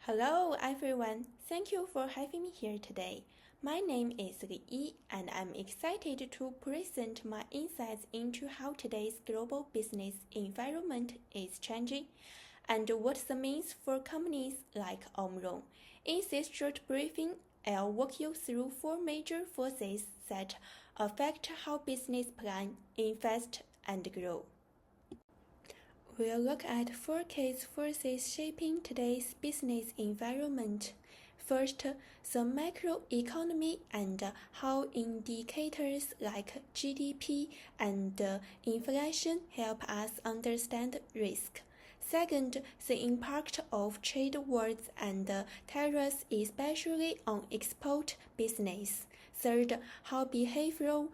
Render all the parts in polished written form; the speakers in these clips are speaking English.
Hello everyone, thank you for having me here today. My name is Yi and I'm excited to present my insights into how today's global business environment is changing and what this means for companies like Omron. In this short briefing, I'll walk you through four major forces that affect how business plan, invest, and grow. We'll look at four key forces shaping today's business environment. First, the macroeconomy and how indicators like GDP and inflation help us understand risk. Second, the impact of trade wars and tariffs, especially on export business. Third, how behavioral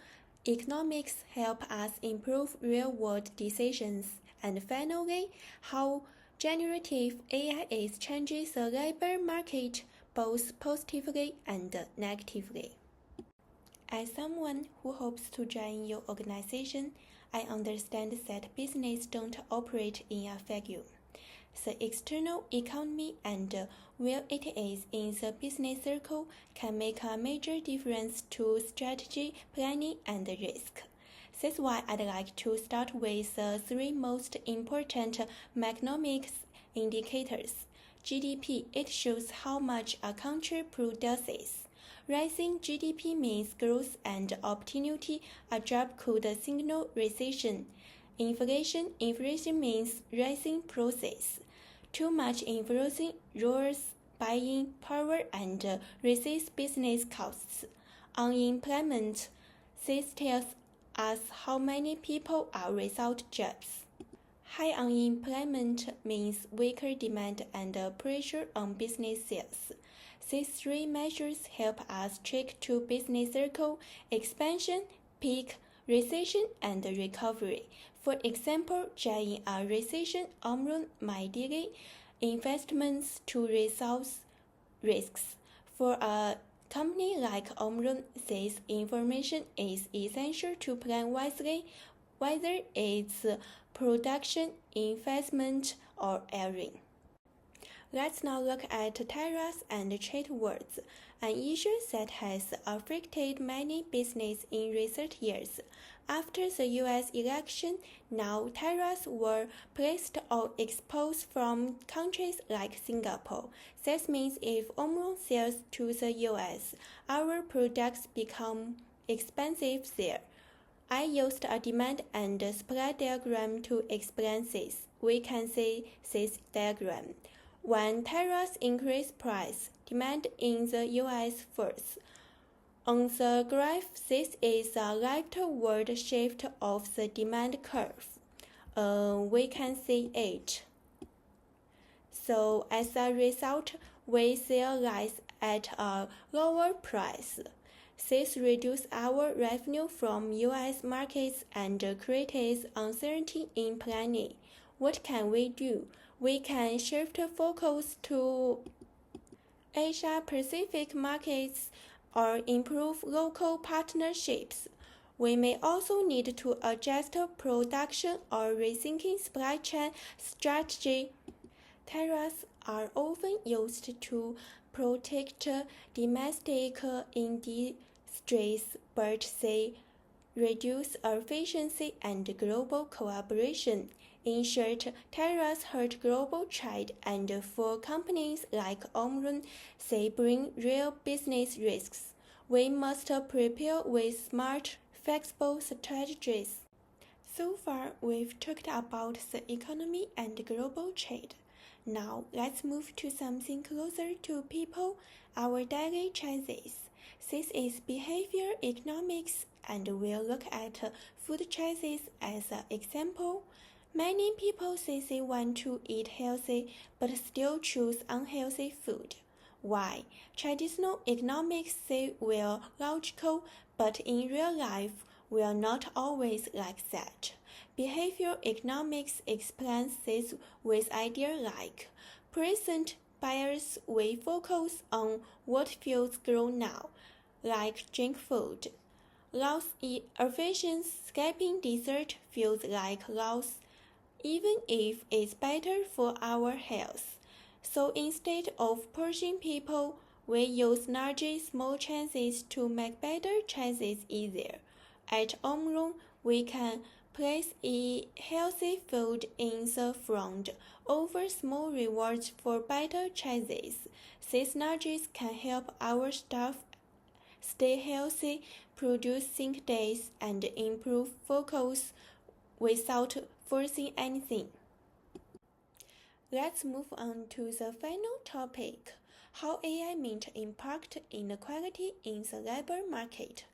economics help us improve real-world decisions. And finally, how generative AI is changing the labor market both positively and negatively. As someone who hopes to join your organization, I understand that business don't operate in a vacuum. The external economy and where it is in the business circle can make a major difference to strategy, planning, and risk. That's why I'd like to start with the three most important macroeconomic indicators. GDP, it shows how much a country produces. Rising GDP means growth and opportunity. A drop could signal recession. Inflation means rising prices. Too much inflation lowers buying power and raises business costs. Unemployment, this tells us how many people are without jobs. High unemployment means weaker demand and pressure on business sales. These three measures help us track to business cycle, expansion, peak, recession, and recovery. For example, during a recession, Omron might delay investments to resolve risks. For a company like Omron, this information is essential to plan wisely, whether it's production, investment, or hiring. Let's now look at tariffs and trade wars, an issue that has affected many businesses in recent years. After the U.S. election, now tariffs were placed on exports from countries like Singapore. That means if Omron sells to the U.S., our products become expensive there. I used a demand and supply diagram to explain this. We can see this diagram. When tariffs increase price, demand in the U.S. falls. On the graph, this is a leftward shift of the demand curve. We can see it. So as a result, we sell less at a lower price. This reduces our revenue from U.S. markets and creates uncertainty in planning. What can we do? We can shift focus to Asia-Pacific markets or improve local partnerships. We may also need to adjust production or rethinking supply chain strategy. Tariffs are often used to protect domestic industries, but they reduce efficiency and global collaboration. In short, tariffs hurt global trade, and for companies like Omron, they bring real business risks. We must prepare with smart, flexible strategies. So far, we've talked about the economy and global trade. Now, let's move to something closer to people, our daily choices. This is behavior economics, and we'll look at food choices as an example. Many people say they want to eat healthy but still choose unhealthy food. Why? Traditional economics say we're logical, but in real life, we're not always like that. Behavioral economics explains this with ideas like present bias. We focus on what feels good now, like junk food. Loss efficiency, skipping dessert feels like loss, even if it's better for our health. So instead of pushing people, we use large small chances to make better choices easier. At Omron, we can place a healthy food in the front, offer small rewards for better choices. These nudges can help our staff stay healthy, produce think days, and improve focus without forcing anything. Let's move on to the final topic, how AI might impact inequality in the labor market.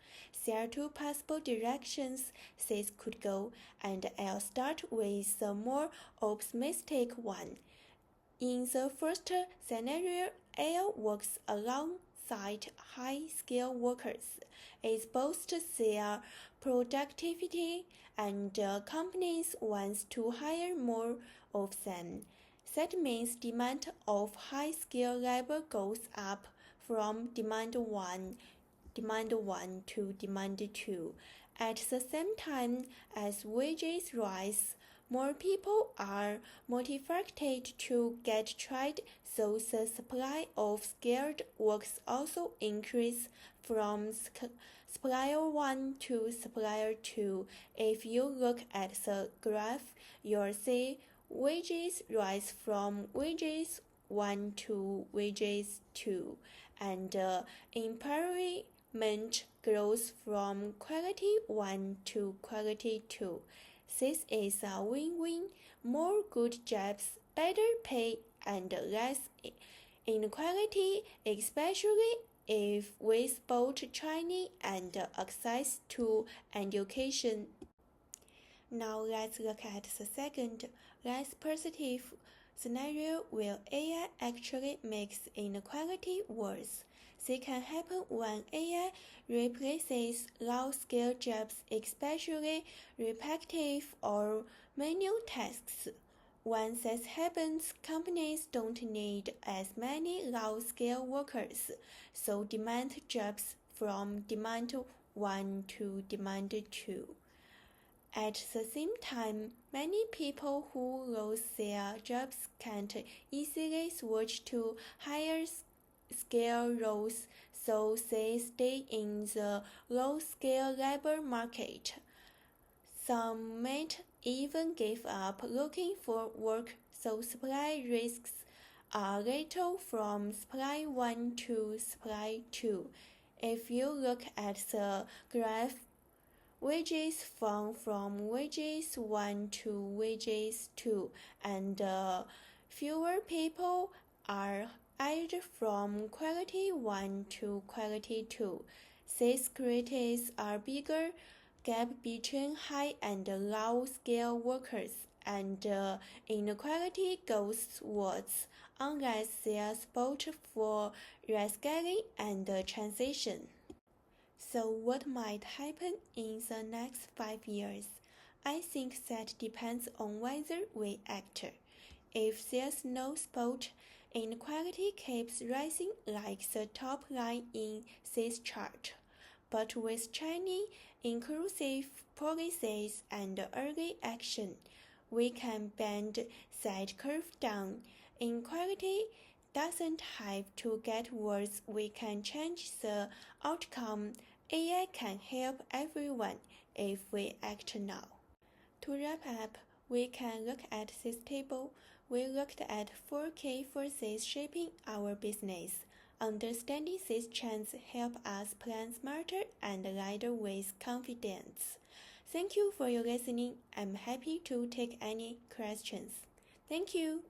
There are two possible directions this could go, and I'll start with the more optimistic one. In the first scenario, AI works alongside high-skilled workers. It boosts their productivity, and companies want to hire more of them. That means demand of high-skilled labor goes up from demand 1 to demand 2. At the same time as wages rise, more people are motivated to get tried, so the supply of skilled workers also increase from supplier 1 to supplier 2. If you look at the graph, you'll see wages rise from wages 1 to wages 2, and employment grows from quality 1 to quality 2. This is a win-win: more good jobs, better pay, and less inequality, especially if with both training and access to education. Now let's look at the second, less positive scenario where AI actually makes inequality worse. This can happen when AI replaces low-skilled jobs, especially repetitive or manual tasks. When this happens, companies don't need as many low-skilled workers, so demand jobs from demand 1 to demand 2. At the same time, many people who lose their jobs can't easily switch to higher scale roles, so they stay in the low-scale labor market. Some might even give up looking for work, so supply risks are little from supply 1 to supply 2. If you look at the graph, wages fall from wages 1 to wages 2, and fewer people are added from quality 1 to quality 2. This creates a bigger gap between high and low scale workers, and inequality goes worse unless there's support for reskilling and transition. So what might happen in the next 5 years? I think that depends on whether we act. If there's no support, inequality keeps rising like the top line in this chart. But with training, inclusive policies, and early action, we can bend that curve down. Inequality doesn't have to get worse. We can change the outcome. AI can help everyone if we act now. To wrap up, we can look at this table. We looked at 4 key forces shaping our business. Understanding these trends help us plan smarter and lead with confidence. Thank you for your listening. I'm happy to take any questions. Thank you.